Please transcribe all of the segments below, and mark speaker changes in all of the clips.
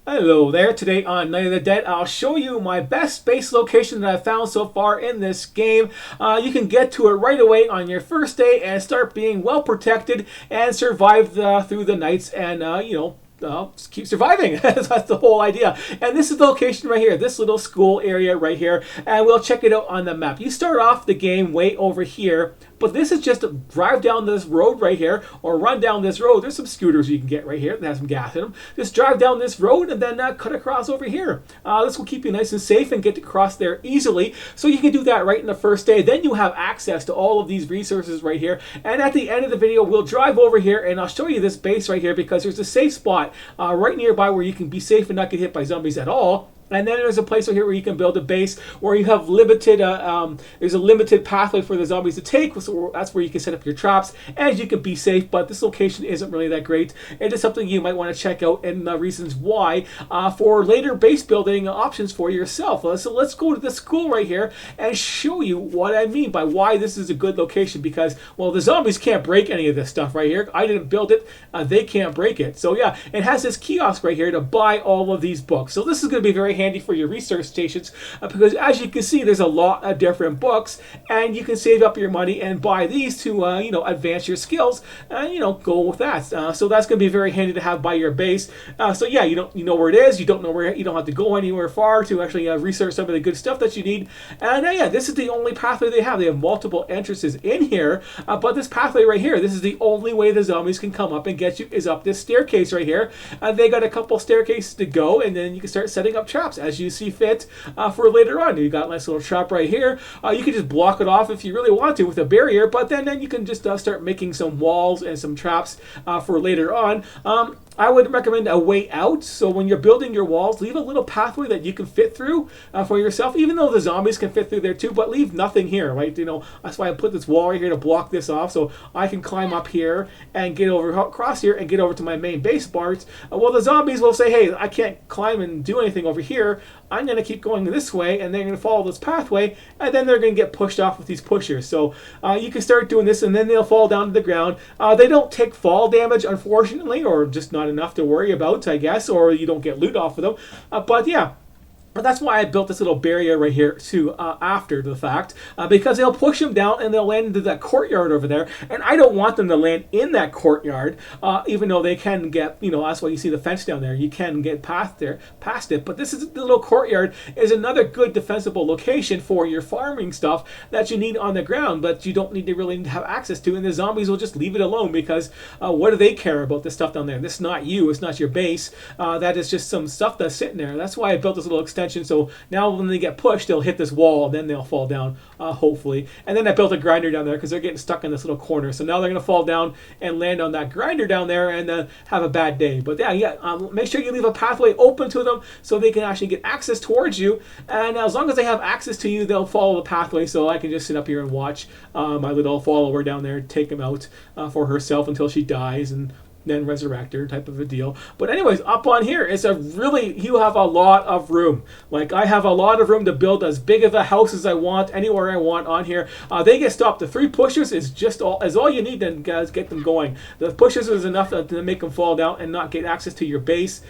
Speaker 1: Hello there. Today on Night of the Dead, I'll show you my best base location that I've found so far in this game. You can get to it right away on your first day and start being well protected and survive through the nights and, just keep surviving. That's the whole idea. And this is the location right here, this little school area right here, and we'll check it out on the map. You start off the game way over here, but this is just a drive down this road right here, or run down this road. There's some scooters you can get right here that have some gas in them. Just drive down this road and then cut across over here. This will keep you nice and safe and get across there easily. So you can do that right in the first day. Then you have access to all of these resources right here. And at the end of the video, we'll drive over here and I'll show you this base right here because there's a safe spot right nearby where you can be safe and not get hit by zombies at all. And then there's a place over here where you can build a base where you have limited, there's a limited pathway for the zombies to take. So that's where you can set up your traps and you can be safe. But this location isn't really that great. It is something you might want to check out and reasons why for later base building options for yourself. So let's go to the school right here and show you what I mean by why this is a good location. Because, well, the zombies can't break any of this stuff right here. I didn't build it. They can't break it. So yeah, it has this kiosk right here to buy all of these books. So this is going to be very handy for your research stations because as you can see there's a lot of different books and you can save up your money and buy these to advance your skills and go with that. So that's going to be very handy to have by your base. So yeah, you know where it is, you don't know where, you don't have to go anywhere far to actually research some of the good stuff that you need. And yeah, this is the only pathway they have. They have multiple entrances in here, but this pathway right here, this is the only way the zombies can come up and get you is up this staircase right here. They got a couple staircases to go and then you can start setting up traps as you see fit for later on. You got a nice little trap right here. You can just block it off if you really want to with a barrier, but then you can just start making some walls and some traps for later on. I would recommend a way out. So when you're building your walls, leave a little pathway that you can fit through for yourself, even though the zombies can fit through there too, but leave nothing here, right? That's why I put this wall right here to block this off so I can climb up here and get over across here and get over to my main base parts. Well, the zombies will say, hey, I can't climb and do anything over here. I'm going to keep going this way and they're going to follow this pathway and then they're going to get pushed off with these pushers. So you can start doing this and then they'll fall down to the ground. They don't take fall damage, unfortunately, or just not enough to worry about, I guess, or you don't get loot off of them. But yeah. That's why I built this little barrier right here too after the fact, because they'll push them down and they'll land into that courtyard over there, and I don't want them to land in that courtyard, even though they can get, that's why you see the fence down there. You can get past it, but this is the little courtyard is another good defensible location for your farming stuff that you need on the ground, but you don't need to really have access to, and the zombies will just leave it alone because what do they care about this stuff down there? This is not you, it's not your base. That is just some stuff that's sitting there. That's why I built this little extension. So now when they get pushed, they'll hit this wall and then they'll fall down, hopefully. And then I built a grinder down there because they're getting stuck in this little corner. So now they're going to fall down and land on that grinder down there and have a bad day. But yeah, make sure you leave a pathway open to them so they can actually get access towards you. And as long as they have access to you, they'll follow the pathway. So I can just sit up here and watch my little follower down there take him out for herself until she dies and then resurrect her type of a deal. But anyways, up on here, you have a lot of room. Like, I have a lot of room to build as big of a house as I want, anywhere I want on here. They get stopped. The 3 pushers is all you need to get them going. The pushers is enough to make them fall down and not get access to your base,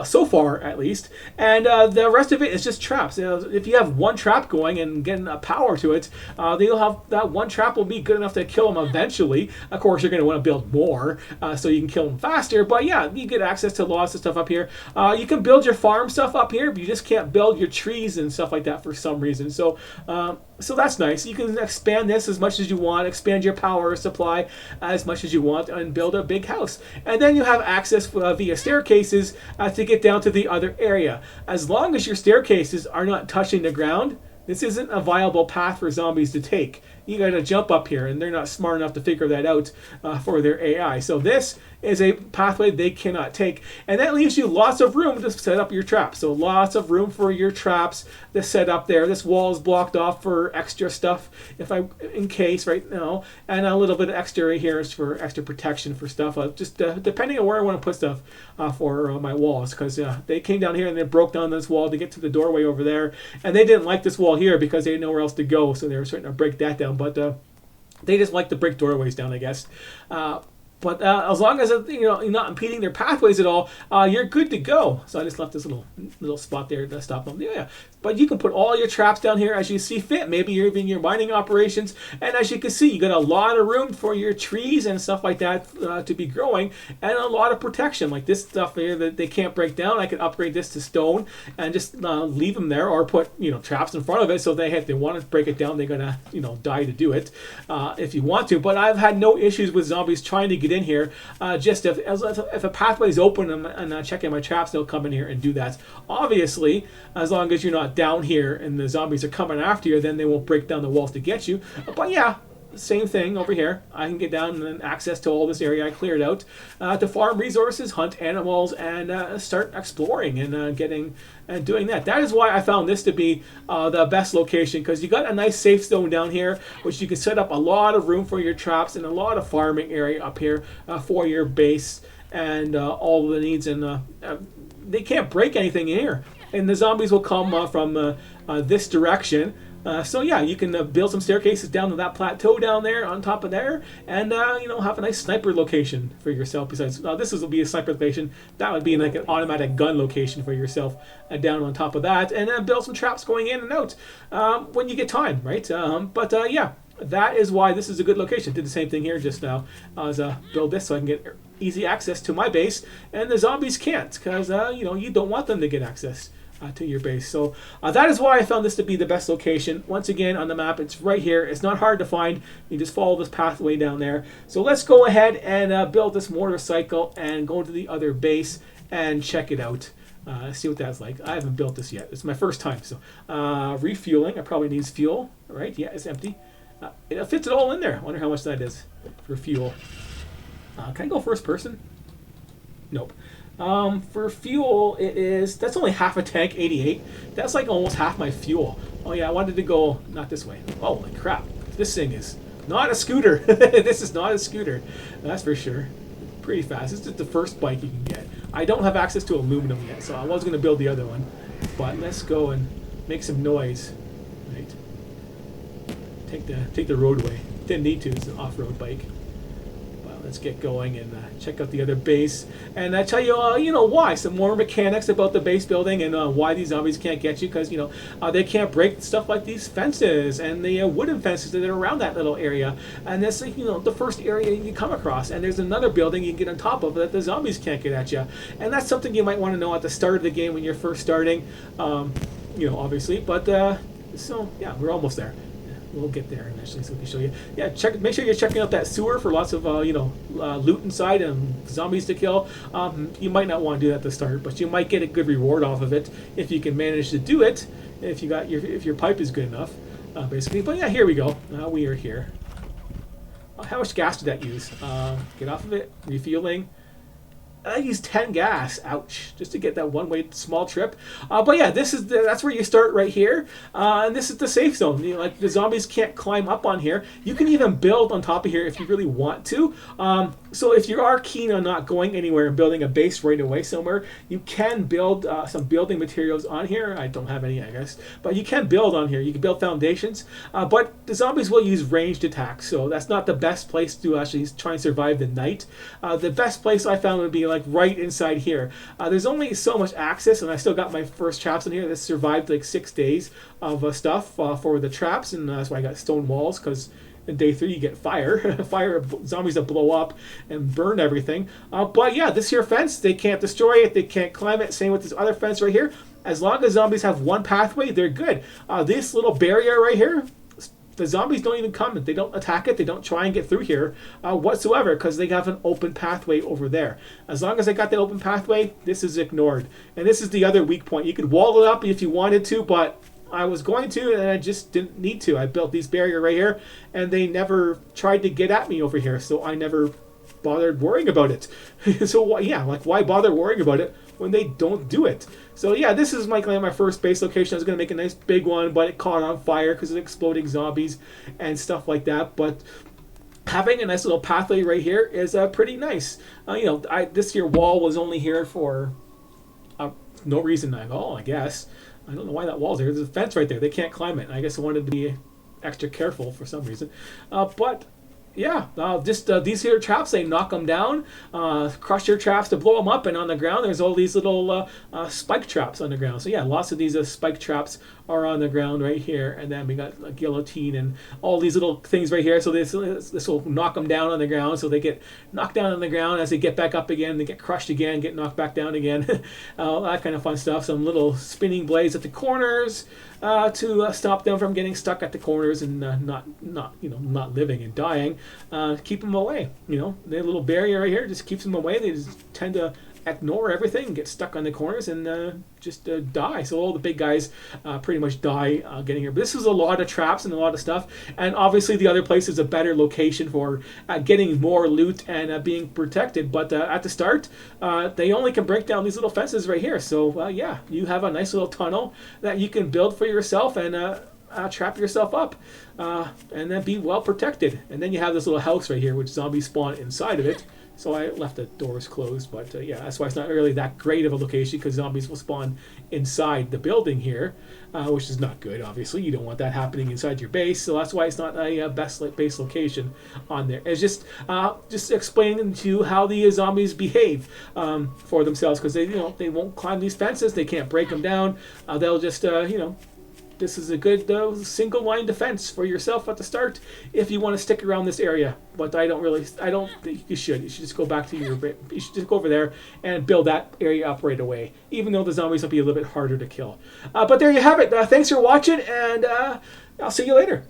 Speaker 1: so far at least. And the rest of it is just traps. If you have one trap going and getting a power to it, they'll have that one trap will be good enough to kill them eventually. Of course, you're going to want to build more so you can kill them faster, but yeah, you get access to lots of stuff up here. You can build your farm stuff up here, but you just can't build your trees and stuff like that for some reason. So that's nice. You can expand this as much as you want, expand your power supply as much as you want, and build a big house. And then you have access via staircases to get down to the other area. As long as your staircases are not touching the ground, this isn't a viable path for zombies to take. You got to jump up here, and they're not smart enough to figure that out for their AI. So this is a pathway they cannot take, and that leaves you lots of room to set up your traps. So lots of room for your traps to set up there. This wall is blocked off for extra stuff, in case right now, and a little bit of extra right here is for extra protection for stuff. Just depending on where I want to put stuff for my walls, because they came down here and they broke down this wall to get to the doorway over there, and they didn't like this wall here because they had nowhere else to go, so they were starting to break that down. But they just like to break doorways down, I guess. But as long as you're not impeding their pathways at all, you're good to go. So I just left this little spot there to stop them. Yeah. But you can put all your traps down here as you see fit. Maybe you're even your mining operations. And as you can see, you got a lot of room for your trees and stuff like that to be growing, and a lot of protection. Like this stuff here that they can't break down, I could upgrade this to stone and just leave them there, or put traps in front of it so if they want to break it down, they're gonna die to do it if you want to. But I've had no issues with zombies trying to get in here. Just if a pathway is open and checking my traps, they'll come in here and do that. Obviously, as long as you're not down here and the zombies are coming after you, then they won't break down the walls to get you. But yeah, same thing over here. I can get down and then access to all this area I cleared out to farm resources, hunt animals, and start exploring and doing that. That is why I found this to be the best location, because you got a nice safe zone down here, which you can set up a lot of room for your traps and a lot of farming area up here for your base and all the needs. And they can't break anything in here. And the zombies will come from this direction. So yeah, you can build some staircases down to that plateau down there on top of there, and have a nice sniper location for yourself. Besides, this will be a sniper location. That would be like an automatic gun location for yourself down on top of that, and then build some traps going in and out when you get time, right? Yeah, that is why this is a good location. Did the same thing here just now. Build this so I can get easy access to my base, and the zombies can't, because you don't want them to get access to your base. So that is why I found this to be the best location. Once again, on the map, it's right here. It's not hard to find. You just follow this pathway down there. So let's go ahead and build this motorcycle and go to the other base and check it out. See what that's like. I haven't built this yet. It's my first time. So refueling. I probably needs fuel. Right? Yeah, it's empty. It fits it all in there. I wonder how much that is for fuel. Can I go first person? Nope. For fuel, that's only half a tank, 88. That's like almost half my fuel. Oh yeah, I wanted to go, not this way. Holy crap. This thing is not a scooter. This is not a scooter. That's for sure. Pretty fast. This is the first bike you can get. I don't have access to aluminum yet, so I was going to build the other one. But let's go and make some noise. Right. Take the roadway. Didn't need to, it's an off-road bike. Let's get going and check out the other base, and I tell you, why, some more mechanics about the base building and why these zombies can't get you, because they can't break stuff like these fences and the wooden fences that are around that little area, and that's the first area you come across, and there's another building you can get on top of that the zombies can't get at you, and that's something you might want to know at the start of the game when you're first starting, obviously, but so yeah, we're almost there. We'll get there eventually, so we can show you. Yeah, make sure you're checking out that sewer for lots of loot inside and zombies to kill. You might not want to do that at the start, but you might get a good reward off of it if you can manage to do it. If your pipe is good enough, basically. But yeah, here we go. We are here. How much gas did that use? Get off of it. Refueling. I used 10 gas, ouch, just to get that one-way small trip. But yeah, that's where you start right here, and this is the safe zone. Like the zombies can't climb up on here. You can even build on top of here if you really want to. So if you are keen on not going anywhere and building a base right away somewhere, you can build some building materials on here. I don't have any, I guess, but you can build on here. You can build foundations, but the zombies will use ranged attacks, so that's not the best place to actually try and survive the night. The best place I found would be like right inside here. There's only so much access, and I still got my first traps in here. This survived like 6 days of stuff for the traps, and that's why I got stone walls, because in day 3 you get fire zombies that blow up and burn everything. But yeah, this here fence, they can't destroy it, they can't climb it. Same with this other fence right here. As long as zombies have one pathway, they're good. This little barrier right here, the zombies don't even come. They don't attack it. They don't try and get through here whatsoever, because they have an open pathway over there. As long as they got that open pathway, this is ignored. And this is the other weak point. You could wall it up if you wanted to, but I was going to, and I just didn't need to. I built these barrier right here, and they never tried to get at me over here, so I never bothered worrying about it. So yeah, like why bother worrying about it when they don't do it? So yeah, this is my first base location. I was going to make a nice big one, but it caught on fire because of exploding zombies and stuff like that. But having a nice little pathway right here is pretty nice. This here wall was only here for no reason at all, I guess. I don't know why that wall's there. There's a fence right there. They can't climb it. I guess I wanted to be extra careful for some reason. But Yeah, just these here traps, they knock them down, crush your traps to blow them up, and on the ground there's all these little spike traps on the ground. So yeah, lots of these spike traps are on the ground right here, and then we got guillotine and all these little things right here. So this will knock them down on the ground, so they get knocked down on the ground. As they get back up again, they get crushed again, get knocked back down again. That kind of fun stuff. Some little spinning blades at the corners to stop them from getting stuck at the corners and not living and dying. Keep them away. The little barrier right here just keeps them away. They just tend to ignore everything, get stuck on the corners, and just die. So all the big guys pretty much die getting here. But this is a lot of traps and a lot of stuff. And obviously the other place is a better location for getting more loot and being protected. But at the start, they only can break down these little fences right here. So yeah, you have a nice little tunnel that you can build for yourself and trap yourself up and then be well protected. And then you have this little house right here, which zombies spawn inside of it. So I left the doors closed, but yeah, that's why it's not really that great of a location, because zombies will spawn inside the building here, which is not good. Obviously, you don't want that happening inside your base, so that's why it's not a best base location on there. It's just explaining to you how the zombies behave for themselves, because they won't climb these fences, they can't break them down. They'll just this is a good single line defense for yourself at the start if you want to stick around this area. But I don't think you should. You should just go back to you should just go over there and build that area up right away, even though the zombies will be a little bit harder to kill. But there you have it. Thanks for watching, and I'll see you later.